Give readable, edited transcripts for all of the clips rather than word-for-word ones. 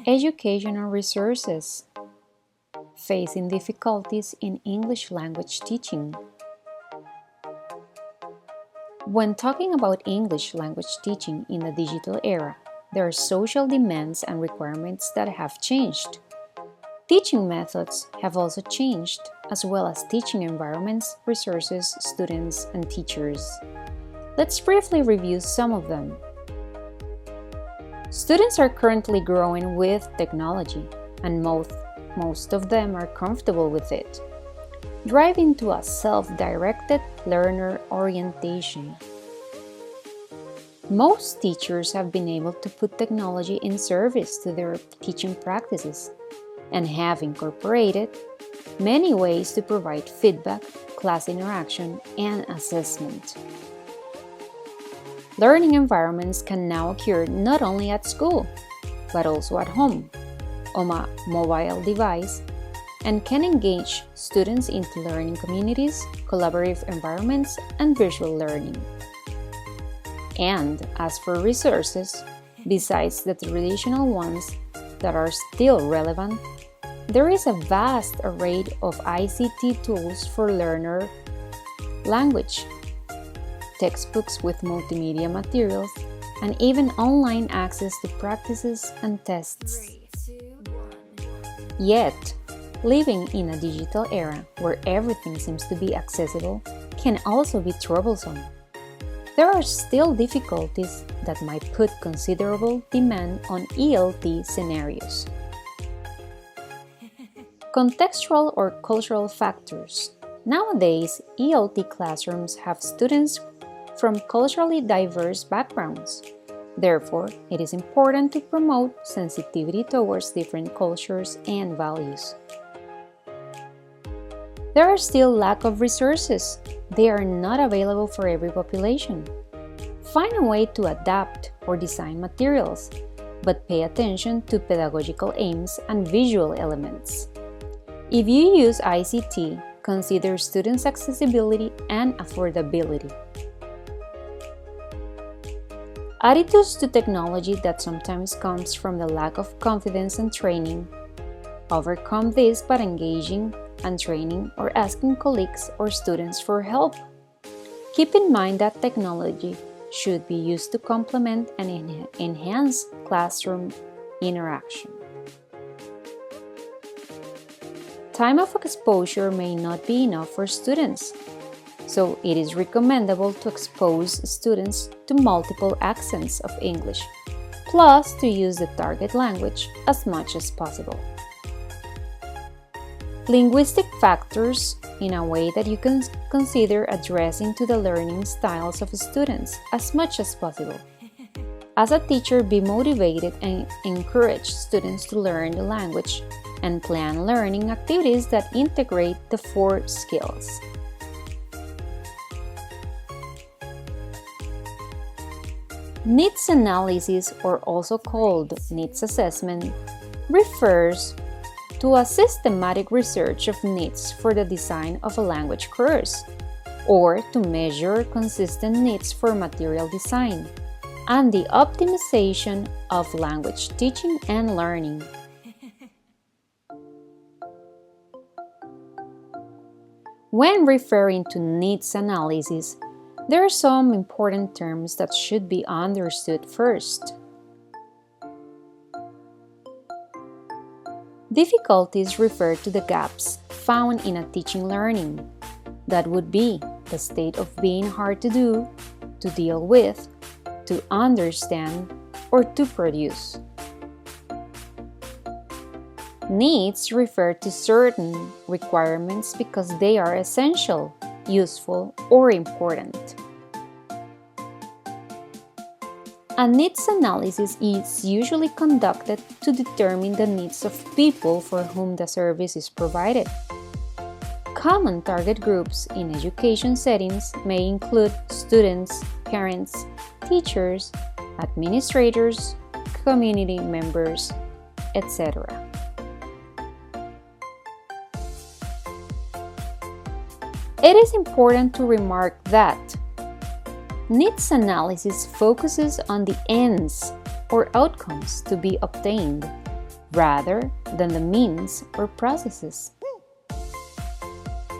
Educational resources. Facing difficulties in English language teaching. When talking about English language teaching in the digital era, there are social demands and requirements that have changed. Teaching methods have also changed, as well as teaching environments, resources, students, and teachers. Let's briefly review some of them. Students are currently growing with technology, and most of them are comfortable with it, driving to a self-directed learner orientation. Most teachers have been able to put technology in service to their teaching practices and have incorporated many ways to provide feedback, class interaction, and assessment. Learning environments can now occur not only at school, but also at home, on a mobile device, and can engage students into learning communities, collaborative environments, and visual learning. And as for resources, besides the traditional ones that are still relevant, there is a vast array of ICT tools for learner language, textbooks with multimedia materials, and even online access to practices and tests. Yet, living in a digital era where everything seems to be accessible can also be troublesome. There are still difficulties that might put considerable demand on ELT scenarios. Contextual or cultural factors. Nowadays, ELT classrooms have students from culturally diverse backgrounds. Therefore, it is important to promote sensitivity towards different cultures and values. There are still lack of resources. They are not available for every population. Find a way to adapt or design materials, but pay attention to pedagogical aims and visual elements. If you use ICT, consider students' accessibility and affordability. Attitudes to technology that sometimes comes from the lack of confidence and training. Overcome this by engaging and training or asking colleagues or students for help. Keep in mind that technology should be used to complement and enhance classroom interaction. Time of exposure may not be enough for students, so it is recommendable to expose students to multiple accents of English, plus to use the target language as much as possible. Linguistic factors in a way that you can consider addressing to the learning styles of students as much as possible. As a teacher, be motivated and encourage students to learn the language and plan learning activities that integrate the 4 skills. Needs analysis, or also called needs assessment, refers to a systematic research of needs for the design of a language course, or to measure consistent needs for material design, and the optimization of language teaching and learning. When referring to needs analysis, there are some important terms that should be understood first. Difficulties refer to the gaps found in a teaching learning. That would be the state of being hard to do, to deal with, to understand, or to produce. Needs refer to certain requirements because they are essential, useful, or important. A needs analysis is usually conducted to determine the needs of people for whom the service is provided. Common target groups in education settings may include students, parents, teachers, administrators, community members, etc. It is important to remark that needs analysis focuses on the ends or outcomes to be obtained rather than the means or processes.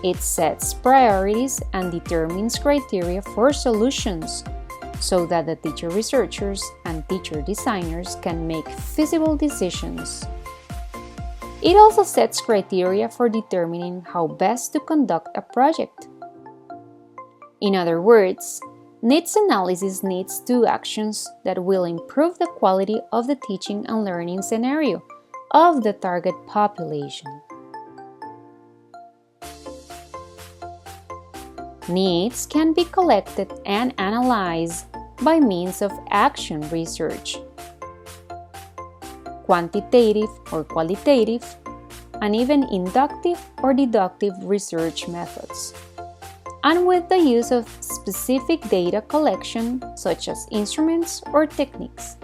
It sets priorities and determines criteria for solutions so that the teacher researchers and teacher designers can make feasible decisions. It also sets criteria for determining how best to conduct a project. In other words, needs analysis needs two actions that will improve the quality of the teaching and learning scenario of the target population. Needs can be collected and analyzed by means of action research, quantitative or qualitative, and even inductive or deductive research methods, and with the use of specific data collection such as instruments or techniques.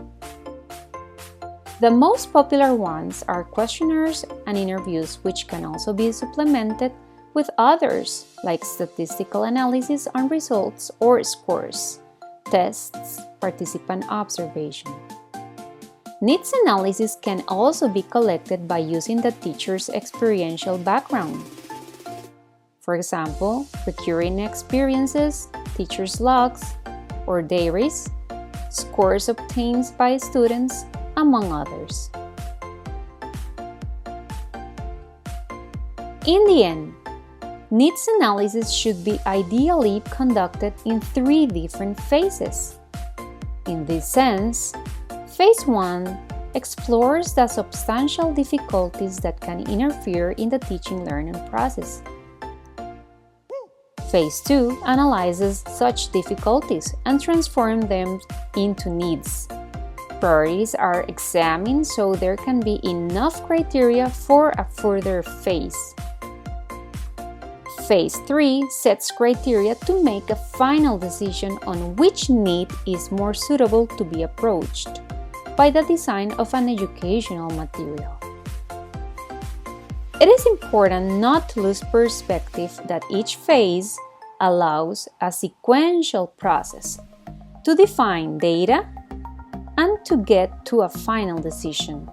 The most popular ones are questionnaires and interviews, which can also be supplemented with others like statistical analysis on results or scores, tests, participant observation. Needs analysis can also be collected by using the teacher's experiential background. For example, recurring experiences, teacher's logs or diaries, scores obtained by students, among others. In the end, needs analysis should be ideally conducted in 3 different phases. In this sense, Phase 1 explores the substantial difficulties that can interfere in the teaching-learning process. Phase 2 analyzes such difficulties and transforms them into needs. Priorities are examined so there can be enough criteria for a further phase. Phase 3 sets criteria to make a final decision on which need is more suitable to be approached by the design of an educational material. It is important not to lose perspective that each phase allows a sequential process to define data and to get to a final decision.